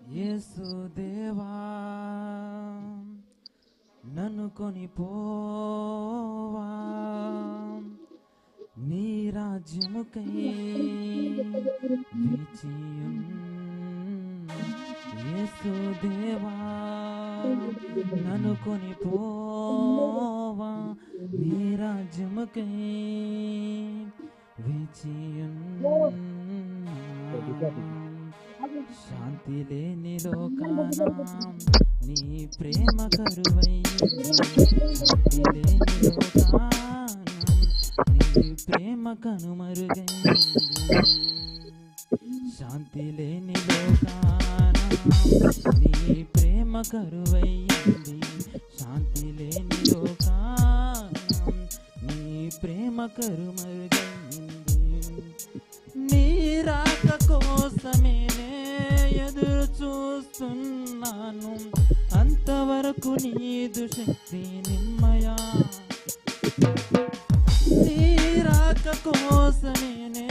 యేసు దేవా నన్ను కొనిపోవా నీ రాజ్యముకై వేచియున్ యేసు దేవా నన్ను కొనిపోవా నీ రాజ్యముకై వేచియున్ శాంతి లేని లోకాన నీ ప్రేమ కరువైంది శాంతి లేని లోకాన నీ ప్రేమ కనుమరుగైంది శాంతి లేని లోకాన నీ ప్రేమ కరువైంది శాంతి లేని లోకాన నీ ప్రేమ కరుమరుగైంది నీ రాక కోసమేనే ఎదురు చూస్తున్నాను అంతవరకు నీదు శక్తి నిమ్మయా నీ రాక కోసమేనే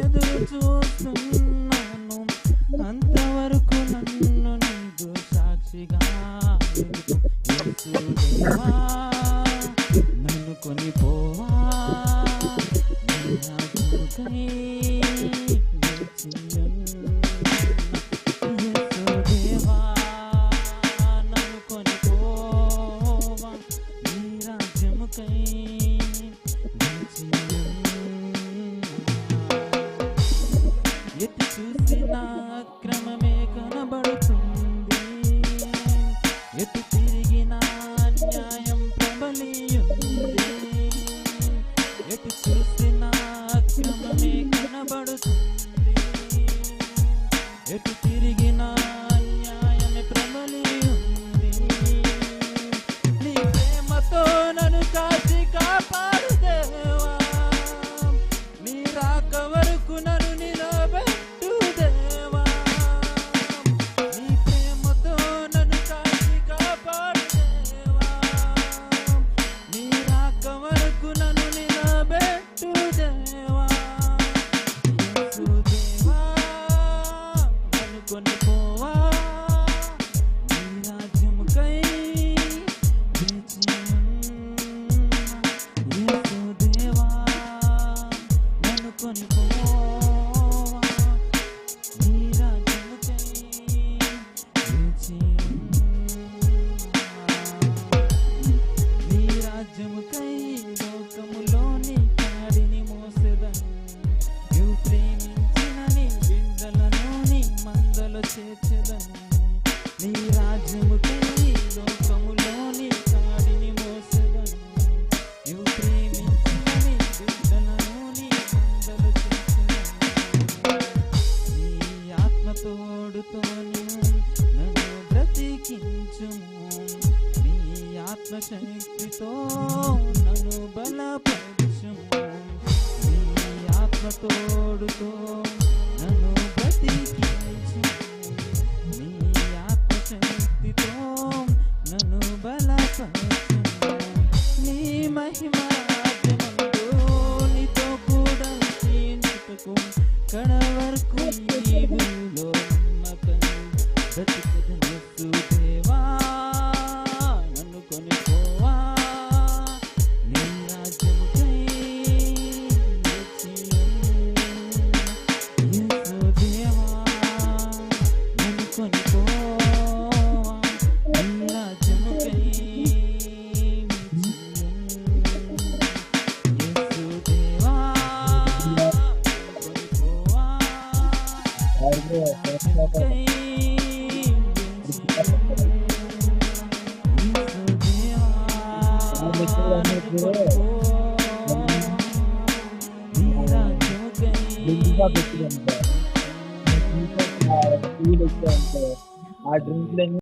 ఎదురు చూస్తున్నాను అంతవరకు నన్ను నీదు సాక్షిగా యేసుదేవా నన్ను కొనిపోవా ఎటు చూసినా అక్రమమే కనబడుతుంది ఎటు తిరిగినా అన్యాయం ప్రబలియుంది ఎటు చూసినా అక్రమమే కనబడుతుంది ఎటు తిరిగినా అన్యాయమే ప్రబలియుంది నీ ప్రేమతో నన్ను కాచి కాపాడు దేవా నీ రాక వరకు నన్ను నిలబెట్టు దేవా నీ ప్రేమతో నన్ను కాచి కాపాడు దేవా నీ రాక వరకు నన్ను నిలబెట్టు దేవా యేసుదేవా నన్ను కొనిపోవా నీ రాజ్యముకై యేసుదేవా నన్ను కొనిపోవా నీ రాజ్యముకై నీ రాజ్యముకై లోకములోని కాడిని మోసెదను నీవు ప్రేమించిన నీ బిడ్డలను నీ మందలో చేర్చెదను నీ రాజ్యముకై లోకములోని కాడిని మోసెదను నీవు ప్రేమించిన నీ బిడ్డలను నీ మందలో చేర్చెదను నీ ఆత్మతోడుతో నన్ను బ్రతికించుము నీ ఆత్మశక్తితో నన్ను బలపరచుము నీ ఆత్మతోడుతో నన్ను బ్రతికించుము నీ ఆత్మశక్తితో నన్ను బలపరచుము నీ మహిమ రాజ్యమందు నీతో కూడా జీవించుటకు కడవరకు ఈ భూమిలో నమ్మకం బ్రతికదను యేసుదేవా నన్ను కొనిపోవా నీ రాజ్యముకై యేసుదేవా నన్ను కొనిపోవా నీ రాజ్యముకై యేసుదేవా కొనిపోవా ఆ డ్రింక్